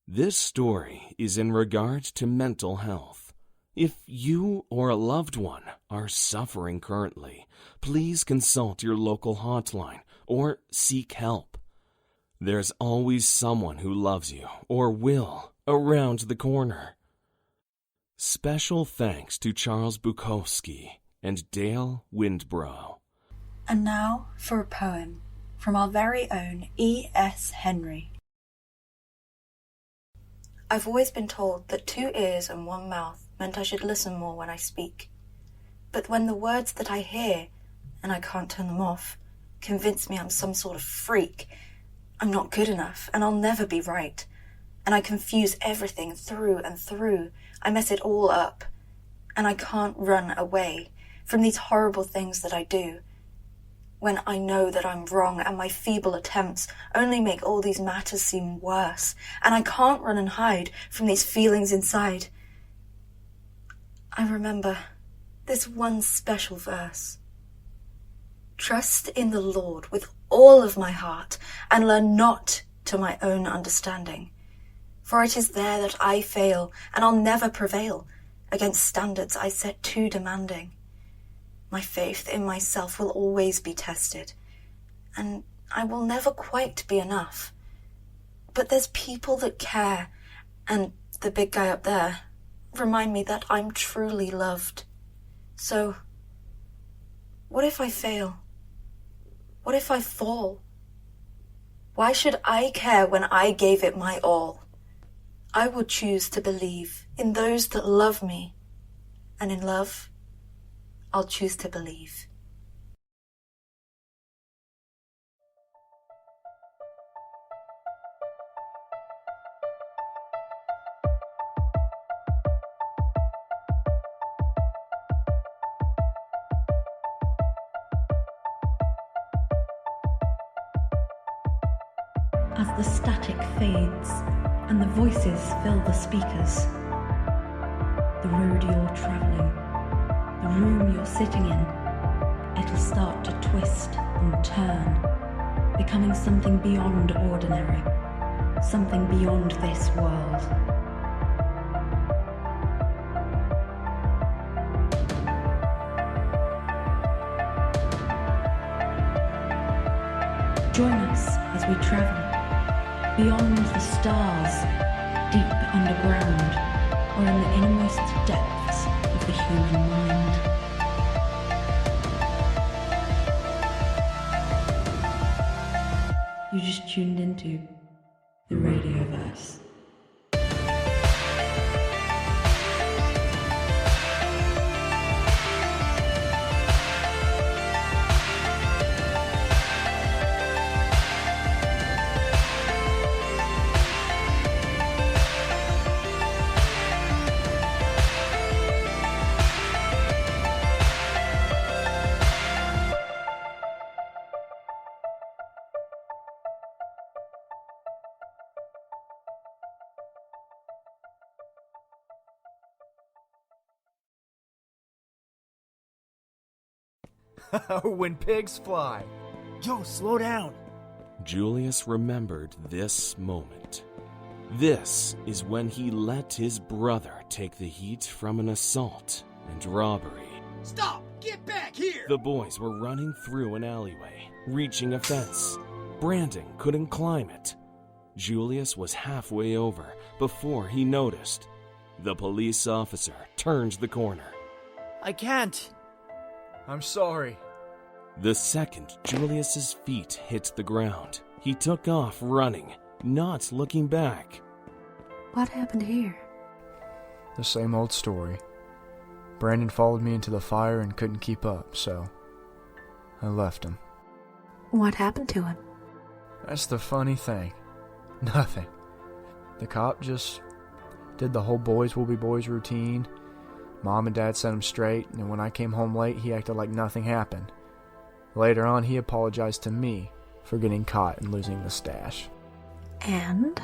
This story is in regard to mental health. If you or a loved one are suffering currently, please consult your local hotline or seek help. There's always someone who loves you or will around the corner. Special thanks to Charles Bukowski and Dale Windbrow. And now for a poem from our very own E.S. Henry. I've always been told that 2 ears and 1 mouth meant I should listen more when I speak. But when the words that I hear, and I can't turn them off, convince me I'm some sort of freak, I'm not good enough, and I'll never be right, and I confuse everything through and through, I mess it all up, and I can't run away from these horrible things that I do, when I know that I'm wrong and my feeble attempts only make all these matters seem worse, and I can't run and hide from these feelings inside. I remember this one special verse. Trust in the Lord with all of my heart, and learn not to my own understanding. For it is there that I fail, and I'll never prevail against standards I set too demanding. My faith in myself will always be tested, and I will never quite be enough. But there's people that care, and the big guy up there remind me that I'm truly loved. So, what if I fail? What if I fall? Why should I care when I gave it my all? I will choose to believe in those that love me, and in love, I'll choose to believe. As the static fades and the voices fill the speakers, the road you're travelling, the room you're sitting in, it'll start to twist and turn, becoming something beyond ordinary, something beyond this world. Join us as we travel beyond the stars, deep underground, or in the innermost depths of the human mind. You just tuned into the Radioverse. When pigs fly. Yo, slow down. Julius remembered this moment. This is when he let his brother take the heat from an assault and robbery. Stop! Get back here! The boys were running through an alleyway, reaching a fence. Brandon couldn't climb it. Julius was halfway over before he noticed. The police officer turned the corner. I can't. I'm sorry. The second Julius's feet hit the ground, he took off running, not looking back. What happened here? The same old story. Brandon followed me into the fire and couldn't keep up, so I left him. What happened to him? That's the funny thing. Nothing. The cop just did the whole boys will be boys routine. Mom and Dad set him straight, and when I came home late, he acted like nothing happened. Later on, he apologized to me for getting caught and losing the stash. And?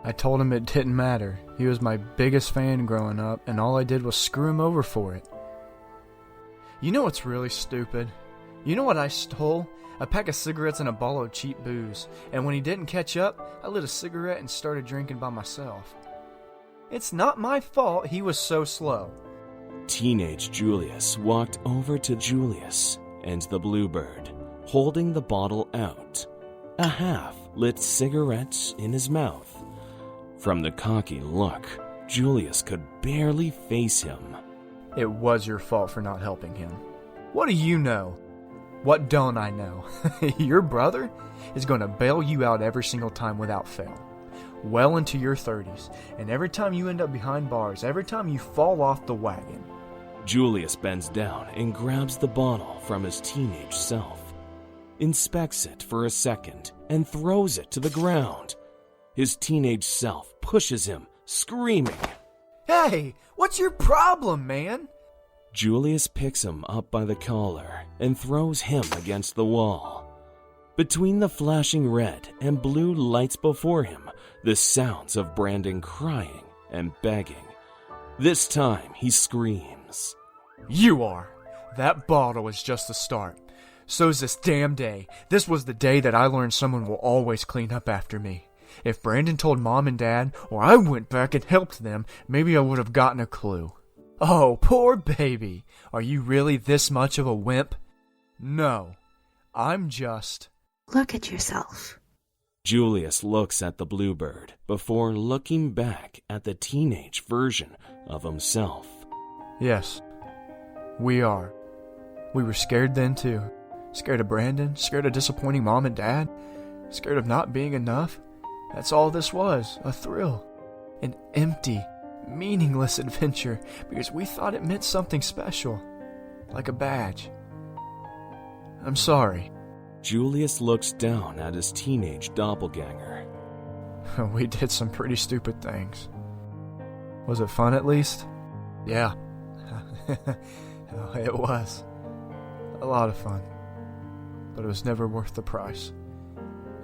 I told him it didn't matter. He was my biggest fan growing up, and all I did was screw him over for it. You know what's really stupid? You know what I stole? a pack of cigarettes and a bottle of cheap booze, and when he didn't catch up, I lit a cigarette and started drinking by myself. It's not my fault he was so slow. Teenage Julius walked over to Julius and the Bluebird, holding the bottle out, a half-lit cigarette in his mouth. From the cocky look, Julius could barely face him. It was your fault for not helping him. What do you know? What don't I know? Your brother is going to bail you out every single time without fail. Well into your 30s, and every time you end up behind bars, every time you fall off the wagon. Julius bends down and grabs the bottle from his teenage self, inspects it for a second, and throws it to the ground. His teenage self pushes him, screaming. Hey, what's your problem, man? Julius picks him up by the collar and throws him against the wall. Between the flashing red and blue lights before him, the sounds of Brandon crying and begging. This time he screams. You are. That bottle is just the start. So's this damn day. This was the day that I learned someone will always clean up after me. If Brandon told Mom and Dad, or I went back and helped them, maybe I would have gotten a clue. Oh, poor baby. Are you really this much of a wimp? No. I'm just... Look at yourself. Julius looks at the Bluebird before looking back at the teenage version of himself. Yes, we are. We were scared then too. Scared of Brandon, scared of disappointing Mom and Dad, scared of not being enough. That's all this was, a thrill. An empty, meaningless adventure because we thought it meant something special, like a badge. I'm sorry. Julius looks down at his teenage doppelganger. We did some pretty stupid things. Was it fun at least? Yeah. It was. A lot of fun. But it was never worth the price.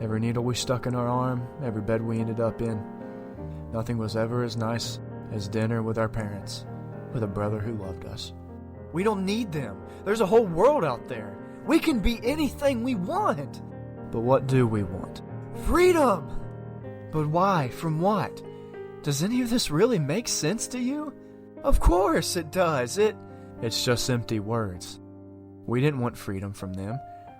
Every needle we stuck in our arm, every bed we ended up in. Nothing was ever as nice as dinner with our parents, with a brother who loved us. We don't need them. There's a whole world out there. We can be anything we want. But what do we want? Freedom! But why? From what? Does any of this really make sense to you? Of course it does. It's just empty words. We didn't want freedom from them.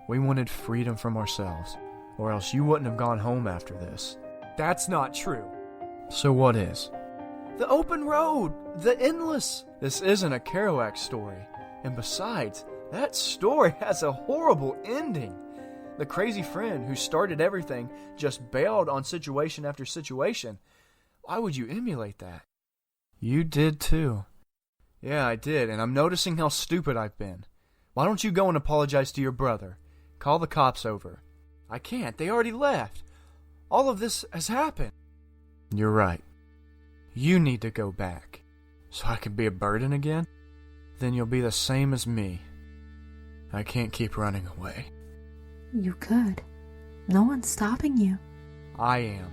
We wanted freedom from ourselves. Or else you wouldn't have gone home after this. That's not true. So what is? The open road. The endless. This isn't a Kerouac story. And besides, that story has a horrible ending. The crazy friend who started everything just bailed on situation after situation. Why would you emulate that? You did too. Yeah, I did, and I'm noticing how stupid I've been. Why don't you go and apologize to your brother? Call the cops over. I can't. They already left. All of this has happened. You're right. You need to go back. So I can be a burden again? Then you'll be the same as me. I can't keep running away. You could. No one's stopping you. I am.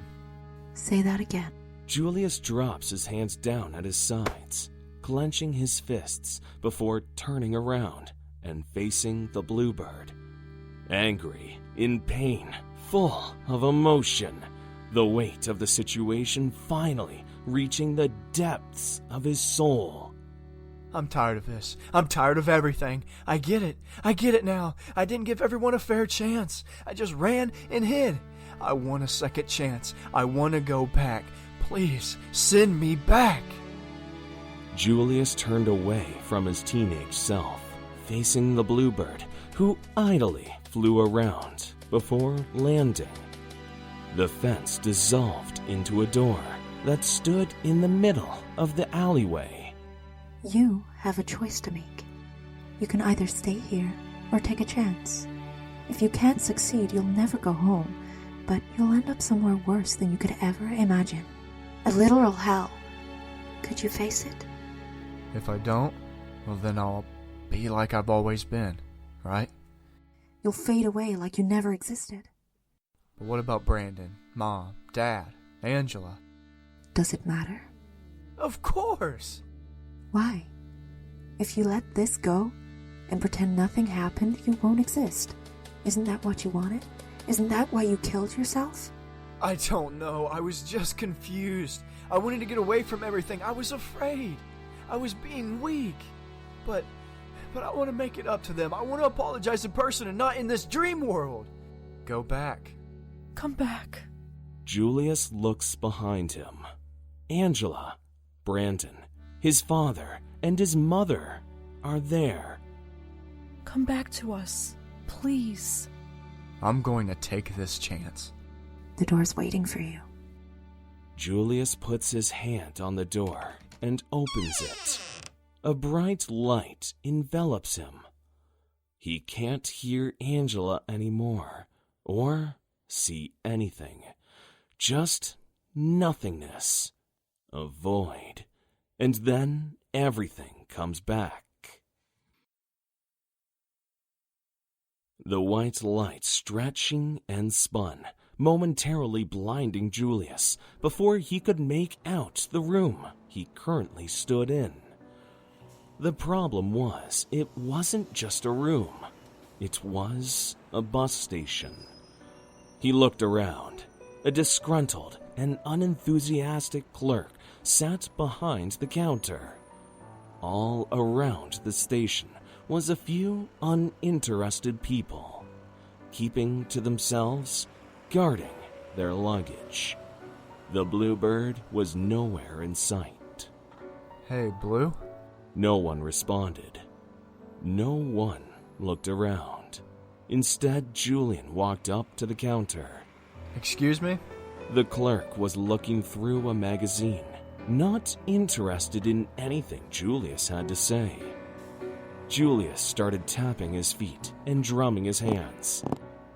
Say that again. Julius drops his hands down at his sides, clenching his fists before turning around and facing the Bluebird. Angry, in pain, full of emotion, the weight of the situation finally reaching the depths of his soul. I'm tired of this. I'm tired of everything. I get it. I get it now. I didn't give everyone a fair chance. I just ran and hid. I want a second chance. I want to go back. Please, send me back. Julius turned away from his teenage self, facing the Bluebird, who idly flew around before landing. The fence dissolved into a door that stood in the middle of the alleyway. You have a choice to make. You can either stay here or take a chance. If you can't succeed, you'll never go home, but you'll end up somewhere worse than you could ever imagine. A literal hell. Could you face it? If I don't, well then I'll be like I've always been, right? You'll fade away like you never existed. But what about Brandon, Mom, Dad, Angela? Does it matter? Of course! Why? If you let this go and pretend nothing happened, you won't exist. Isn't that what you wanted? Isn't that why you killed yourself? I don't know. I was just confused. I wanted to get away from everything. I was afraid. I was being weak. But I want to make it up to them. I want to apologize in person and not in this dream world. Go back. Come back. Julius looks behind him. Angela, Brandon, his father, and his mother are there. Come back to us, please. I'm going to take this chance. The door's waiting for you. Julius puts his hand on the door and opens it. A bright light envelops him. He can't hear Angela anymore or see anything. Just nothingness. A void. And then everything comes back. The white light stretching and spun, momentarily blinding Julius before he could make out the room he currently stood in. The problem was, it wasn't just a room. It was a bus station. He looked around. A disgruntled and unenthusiastic clerk sat behind the counter. All around the station was a few uninterested people, keeping to themselves, guarding their luggage. The Bluebird was nowhere in sight. Hey, Blue? No one responded. No one looked around. Instead, Julian walked up to the counter. Excuse me? The clerk was looking through a magazine, not interested in anything Julius had to say. Julius started tapping his feet and drumming his hands.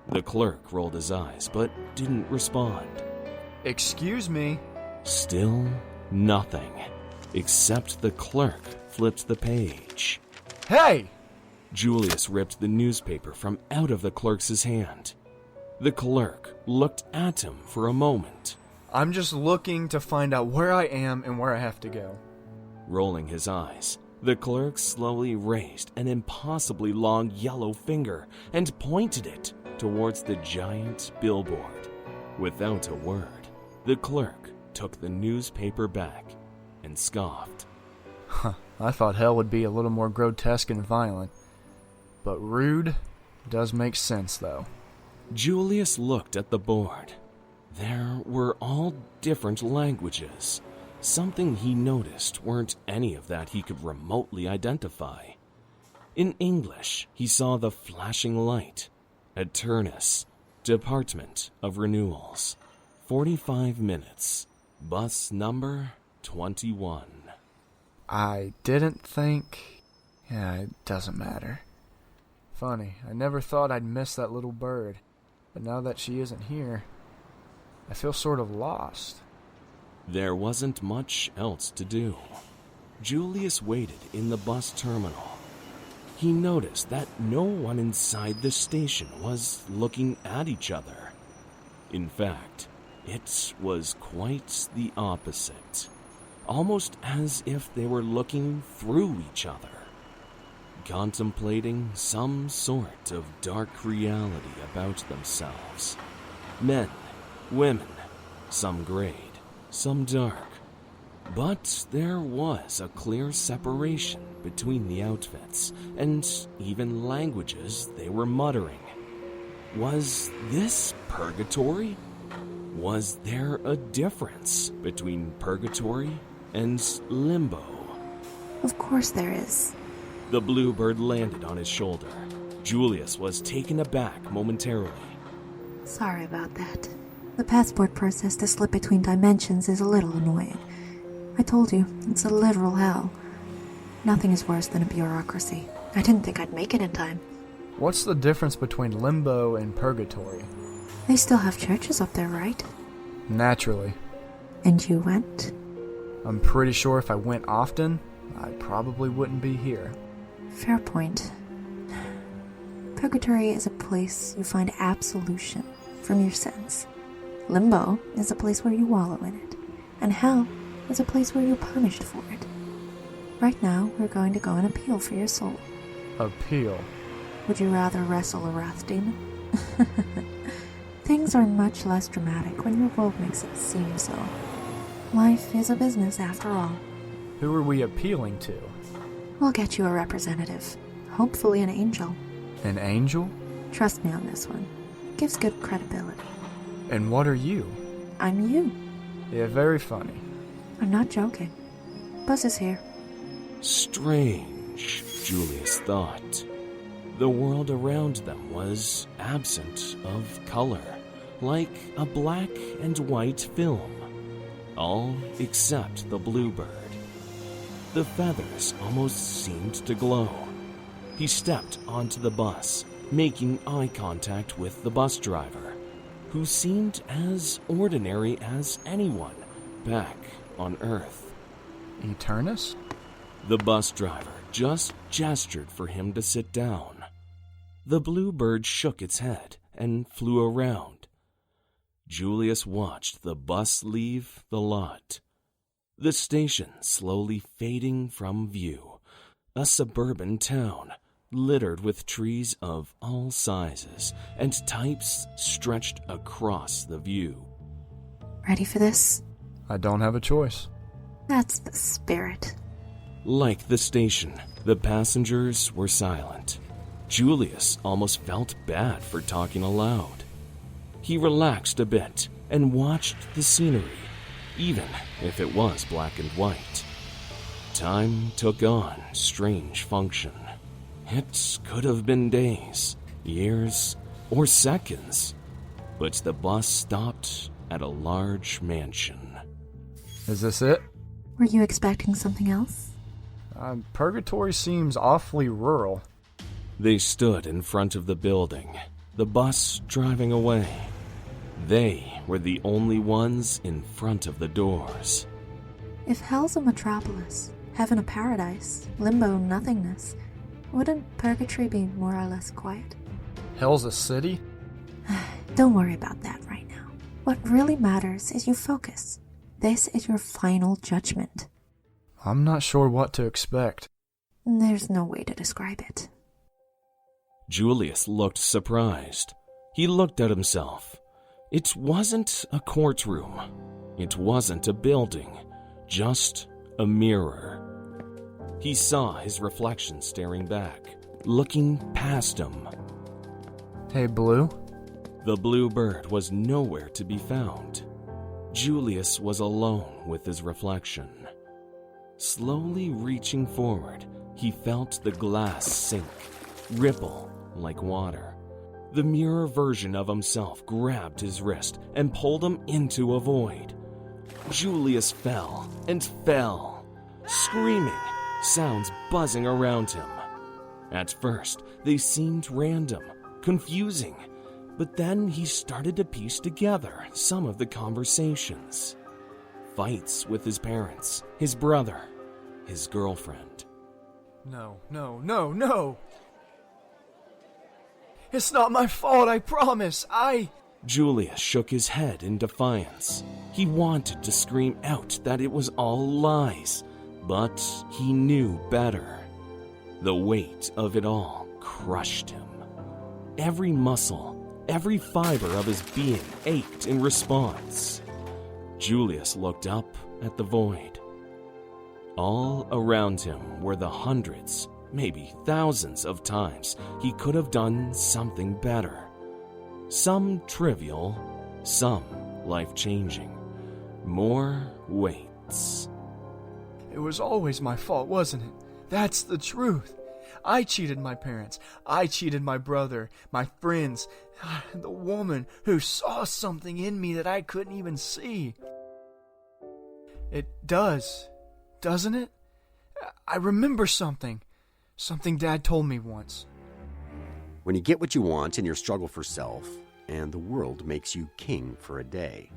The clerk rolled his eyes but didn't respond. Excuse me? Still nothing, except the clerk flipped the page. Hey! Julius ripped the newspaper from out of the clerk's hand. The clerk looked at him for a moment. I'm just looking to find out where I am and where I have to go. Rolling his eyes, the clerk slowly raised an impossibly long yellow finger and pointed it towards the giant billboard. Without a word, the clerk took the newspaper back and scoffed. I thought hell would be a little more grotesque and violent. But rude does make sense, though. Julius looked at the board. There were all different languages. Something he noticed weren't any of that he could remotely identify. In English, he saw the flashing light. Eternus, Department of Renewals. 45 minutes. Bus number 21. I didn't think... Yeah, it doesn't matter. Funny, I never thought I'd miss that little bird. But now that she isn't here, I feel sort of lost. There wasn't much else to do. Julius waited in the bus terminal. He noticed that no one inside the station was looking at each other. In fact, it was quite the opposite. Almost as if they were looking through each other, contemplating some sort of dark reality about themselves. Men, women, some grayed, some dark. But there was a clear separation between the outfits, and even languages they were muttering. Was this purgatory? Was there a difference between purgatory and limbo? Of course there is. The Bluebird landed on his shoulder. Julius was taken aback momentarily. Sorry about that. The passport process to slip between dimensions is a little annoying. I told you, it's a literal hell. Nothing is worse than a bureaucracy. I didn't think I'd make it in time. What's the difference between limbo and purgatory? They still have churches up there, right? Naturally. And you went? I'm pretty sure if I went often, I probably wouldn't be here. Fair point. Purgatory is a place you find absolution from your sins. Limbo is a place where you wallow in it. And hell is a place where you're punished for it. Right now, we're going to go and appeal for your soul. Appeal? Would you rather wrestle a wrath demon Things are much less dramatic when your world makes it seem so. Life is a business after all. Who are we appealing to? We'll get you a representative. Hopefully an angel. An angel? Trust me on this one. It gives good credibility. And what are you? I'm you. Yeah, very funny. I'm not joking. Buzz is here. Strange, Julius thought. The world around them was absent of color, like a black and white film. All except the Bluebird. The feathers almost seemed to glow. He stepped onto the bus, making eye contact with the bus driver, who seemed as ordinary as anyone back on Earth. Eternus? The bus driver just gestured for him to sit down. The Bluebird shook its head and flew around. Julius watched the bus leave the lot. The station slowly fading from view. A suburban town littered with trees of all sizes and types stretched across the view. Ready for this? I don't have a choice. That's the spirit. Like the station, the passengers were silent. Julius almost felt bad for talking aloud. He relaxed a bit and watched the scenery, even if it was black and white. Time took on strange function. It could have been days, years, or seconds, but the bus stopped at a large mansion. Is this it? Were you expecting something else? Purgatory seems awfully rural. They stood in front of the building, the bus driving away. They were the only ones in front of the doors. If hell's a metropolis, heaven a paradise, limbo nothingness, wouldn't purgatory be more or less quiet? Hell's a city? Don't worry about that right now. What really matters is you focus. This is your final judgment. I'm not sure what to expect. There's no way to describe it. Julius looked surprised. He looked at himself. It wasn't a courtroom. It wasn't a building. Just a mirror. He saw his reflection staring back, looking past him. Hey, Blue? The Bluebird was nowhere to be found. Julius was alone with his reflection. Slowly reaching forward, he felt the glass sink, ripple like water. The mirror version of himself grabbed his wrist and pulled him into a void. Julius fell and fell, screaming, sounds buzzing around him. At first, they seemed random, confusing, but then he started to piece together some of the conversations. Fights with his parents, his brother, his girlfriend. No. It's not my fault, I promise. Julius shook his head in defiance. He wanted to scream out that it was all lies, but he knew better. The weight of it all crushed him. Every muscle, every fiber of his being ached in response. Julius looked up at the void. All around him were the hundreds, maybe thousands of times he could have done something better. Some trivial, some life-changing. More weights. It was always my fault, wasn't it? That's the truth. I cheated my parents. I cheated my brother, my friends, the woman who saw something in me that I couldn't even see. It does, doesn't it? I remember something. Something Dad told me once. When you get what you want in your struggle for self, and the world makes you king for a day.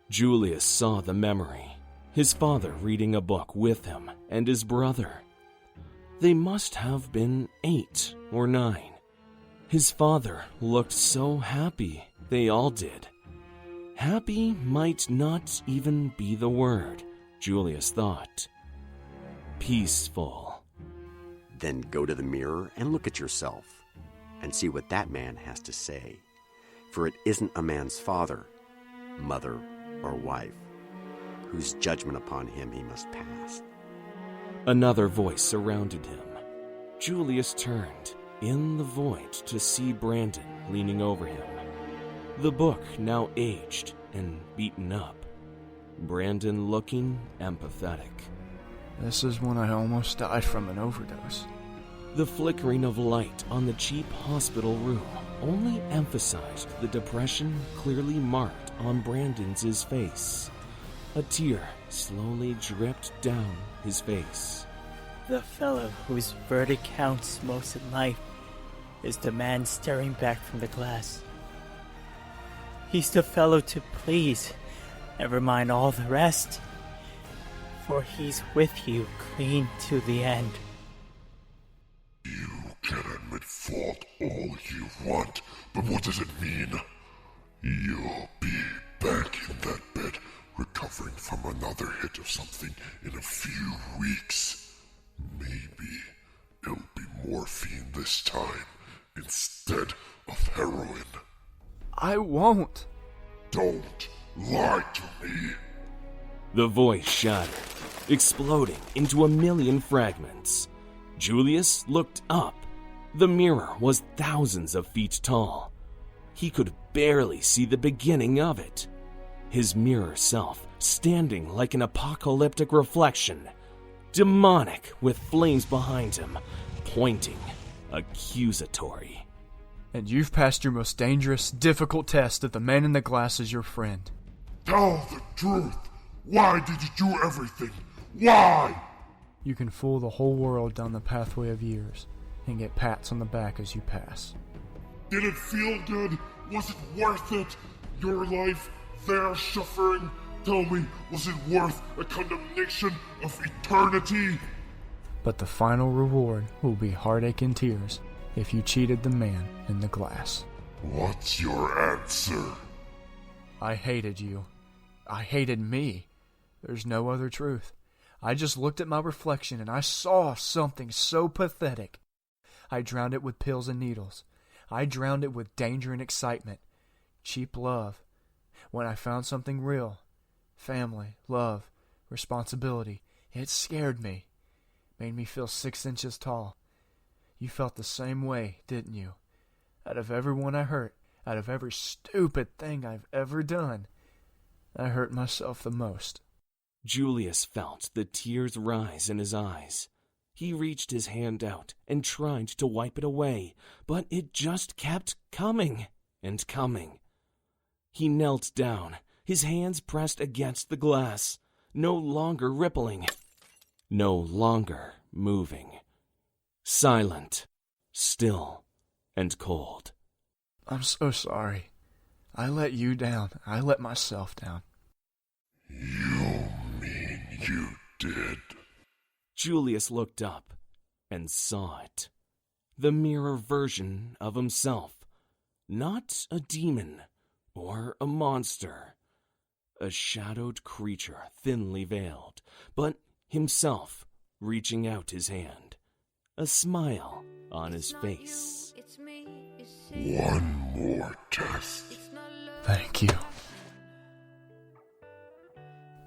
Julius saw the memory. His father reading a book with him and his brother. They must have been 8 or 9. His father looked so happy, they all did. Happy might not even be the word, Julius thought. Peaceful. Then go to the mirror and look at yourself, and see what that man has to say For it isn't a man's father, mother, or wife whose judgment upon him he must pass. Another voice surrounded him. Julius turned in the void to see Brandon leaning over him. The book now aged and beaten up. Brandon looking empathetic. This is when I almost died from an overdose. The flickering of light on the cheap hospital room only emphasized the depression clearly marked on Brandon's face. A tear slowly dripped down his face. The fellow whose verdict counts most in life is the man staring back from the glass. He's the fellow to please, never mind all the rest, for he's with you clean to the end. You can admit fault all you want, but what does it mean? You'll be back in that bed, recovering from another hit of something in a few weeks. Maybe it'll be morphine this time, instead of heroin. I won't. Don't lie to me. The voice shattered, exploding into a million fragments. Julius looked up. The mirror was thousands of feet tall. He could barely see the beginning of it. His mirror self standing like an apocalyptic reflection, demonic with flames behind him, pointing, accusatory. And you've passed your most dangerous, difficult test that the man in the glass is your friend. Tell the truth. Why did you do everything? Why? You can fool the whole world down the pathway of years and get pats on the back as you pass. Did it feel good? Was it worth it? Your life, their suffering? Tell me, was it worth a condemnation of eternity? But the final reward will be heartache and tears if you cheated the man in the glass. What's your answer? I hated you. I hated me. There's no other truth. I just looked at my reflection and I saw something so pathetic. I drowned it with pills and needles. I drowned it with danger and excitement. Cheap love. When I found something real, family, love, responsibility, it scared me. Made me feel 6 inches tall. You felt the same way, didn't you? Out of everyone I hurt, out of every stupid thing I've ever done, I hurt myself the most. Julius felt the tears rise in his eyes. He reached his hand out and tried to wipe it away, but it just kept coming and coming. He knelt down, his hands pressed against the glass, no longer rippling, no longer moving. Silent, still, and cold. I'm so sorry. I let you down. I let myself down. You mean you did? Julius looked up and saw it. The mirror version of himself. Not a demon or a monster. A shadowed creature thinly veiled, but himself reaching out his hand. A smile on his face. One more test. Thank you.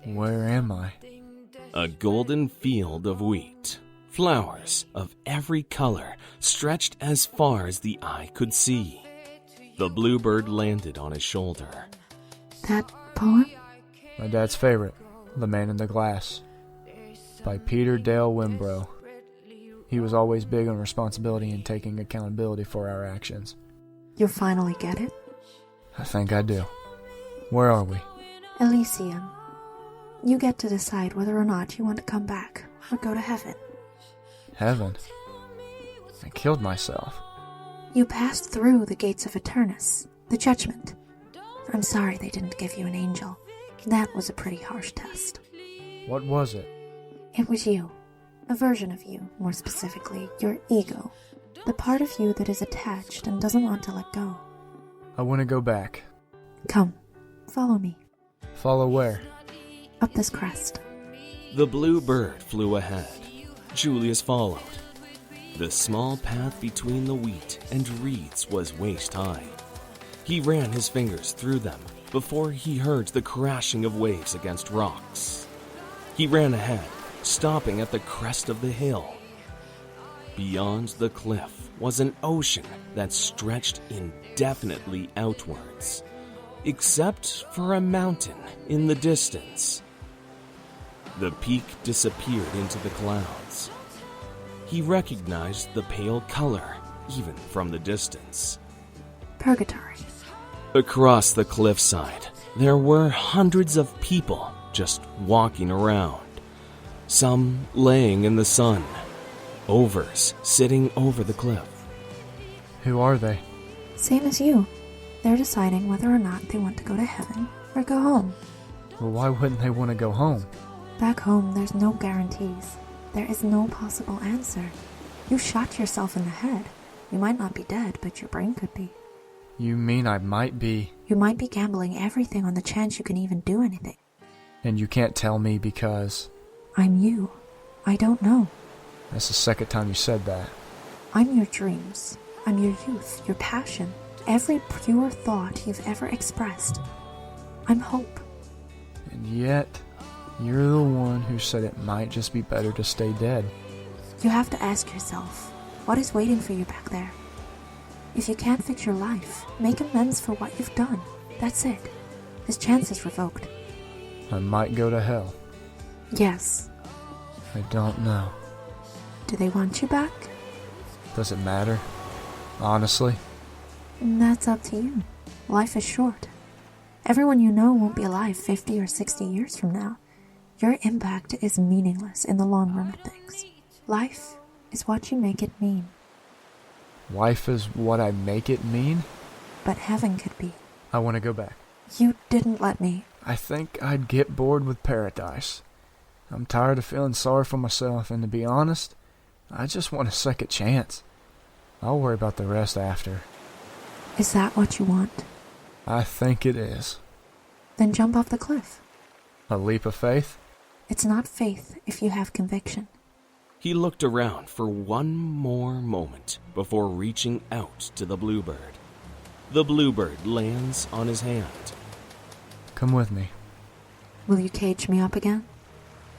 Where am I? A golden field of wheat. Flowers of every color stretched as far as the eye could see. The bluebird landed on his shoulder. That poem? My dad's favorite, The Man in the Glass, by Peter Dale Wimbrow. He was always big on responsibility and taking accountability for our actions. You finally get it? I think I do. Where are we? Elysium. You get to decide whether or not you want to come back or go to heaven. Heaven? I killed myself. You passed through the gates of Eternus, the judgment. I'm sorry they didn't give you an angel. That was a pretty harsh test. What was it? It was you. A version of you, more specifically, your ego. The part of you that is attached and doesn't want to let go. I want to go back. Come, follow me. Follow where? Up this crest. The blue bird flew ahead. Julius followed. The small path between the wheat and reeds was waist high. He ran his fingers through them before he heard the crashing of waves against rocks. He ran ahead, stopping at the crest of the hill. Beyond the cliff was an ocean that stretched indefinitely outwards, except for a mountain in the distance. The peak disappeared into the clouds. He recognized the pale color even from the distance. Purgatory. Across the cliffside, there were hundreds of people just walking around, some laying in the sun, others sitting over the cliff. Who are they? Same as you. They're deciding whether or not they want to go to heaven or go home. Well, why wouldn't they want to go home? Back home, there's no guarantees. There is no possible answer. You shot yourself in the head. You might not be dead, but your brain could be. You mean I might be... You might be gambling everything on the chance you can even do anything. And you can't tell me because... I'm you. I don't know. That's the second time you said that. I'm your dreams. I'm your youth, your passion. Every pure thought you've ever expressed. I'm hope. And yet, you're the one who said it might just be better to stay dead. You have to ask yourself, what is waiting for you back there? If you can't fix your life, make amends for what you've done. That's it. This chance is revoked. I might go to hell. Yes. I don't know. Do they want you back? Does it matter? Honestly? That's up to you. Life is short. Everyone you know won't be alive 50 or 60 years from now. Your impact is meaningless in the long run of things. Life is what you make it mean. Life is what I make it mean? But heaven could be. I want to go back. You didn't let me. I think I'd get bored with paradise. I'm tired of feeling sorry for myself, and to be honest, I just want a second chance. I'll worry about the rest after. Is that what you want? I think it is. Then jump off the cliff. A leap of faith? It's not faith if you have conviction. He looked around for one more moment before reaching out to the Bluebird. The Bluebird lands on his hand. Come with me. Will you cage me up again?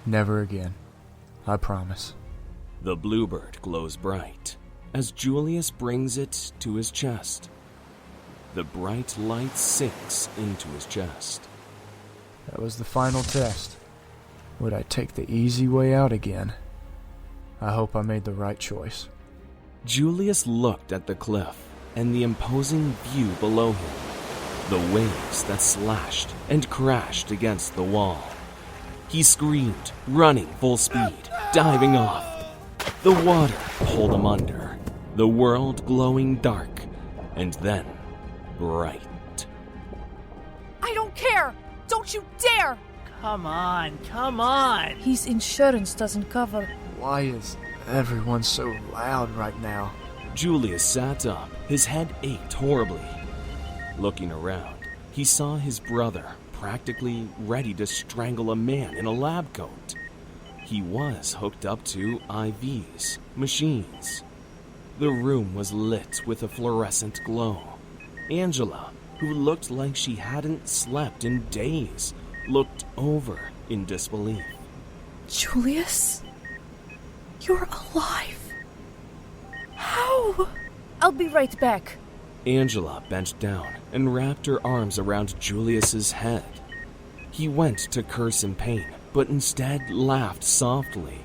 Never again. I promise. The Bluebird glows bright as Julius brings it to his chest. The bright light sinks into his chest. That was the final test. Would I take the easy way out again? I hope I made the right choice. Julius looked at the cliff and the imposing view below him, the waves that slashed and crashed against the wall. He screamed, running full speed, diving off. The water pulled him under, the world glowing dark, and then bright. I don't care! Don't you dare! Come on, come on! His insurance doesn't cover. Why is everyone so loud right now? Julius sat up. His head ached horribly. Looking around, he saw his brother practically ready to strangle a man in a lab coat. He was hooked up to IVs, machines. The room was lit with a fluorescent glow. Angela, who looked like she hadn't slept in days, looked over in disbelief. Julius? You're alive. How? I'll be right back. Angela bent down and wrapped her arms around Julius's head. He went to curse in pain, but instead laughed softly.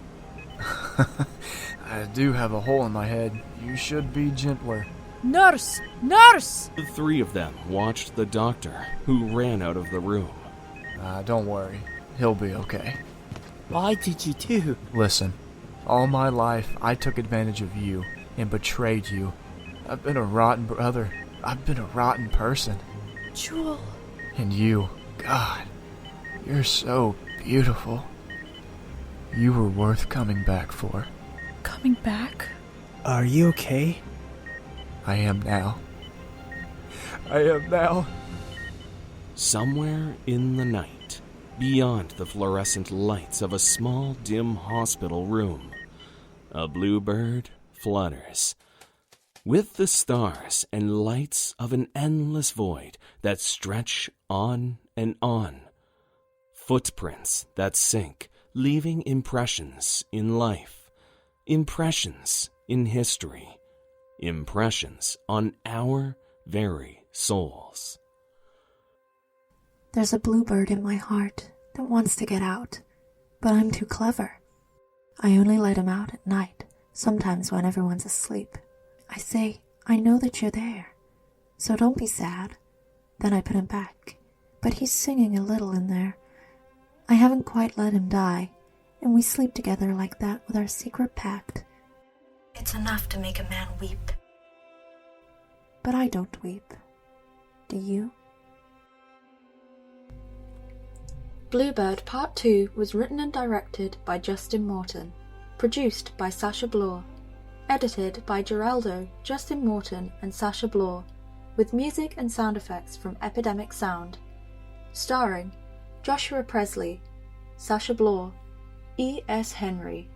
I do have a hole in my head. You should be gentler. Nurse! Nurse! The three of them watched the doctor, who ran out of the room. Don't worry. He'll be okay. Why did you do? Listen, all my life I took advantage of you and betrayed you. I've been a rotten brother. I've been a rotten person. Jewel. And you, God, you're so beautiful. You were worth coming back for. Coming back? Are you okay? I am now. I am now. Somewhere in the night, beyond the fluorescent lights of a small, dim hospital room, a bluebird flutters. with the stars and lights of an endless void that stretch on and on. Footprints that sink, leaving impressions in life, impressions in history, impressions on our very souls. There's a bluebird in my heart that wants to get out, but I'm too clever. I only let him out at night, sometimes when everyone's asleep. I say, I know that you're there, so don't be sad. Then I put him back, but he's singing a little in there. I haven't quite let him die, and we sleep together like that with our secret pact. It's enough to make a man weep. But I don't weep. Do you? Bluebird Part 2 was written and directed by Justin Morton, produced by Sasha Bloor, edited by Geraldo, Justin Morton and Sasha Bloor, with music and sound effects from Epidemic Sound, starring Joshua Presley, Sasha Bloor, E.S. Henry,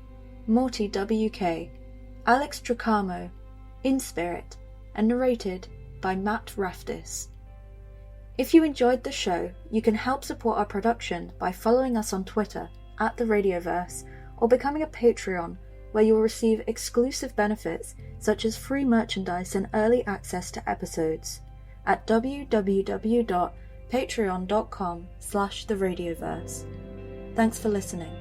Morty W.K., Alex Tricamo, In Spirit, and narrated by Matt Raftis. If you enjoyed the show, you can help support our production by following us on Twitter @TheRadioverse or becoming a Patreon, where you will receive exclusive benefits such as free merchandise and early access to episodes at www.patreon.com/TheRadioverse. Thanks for listening.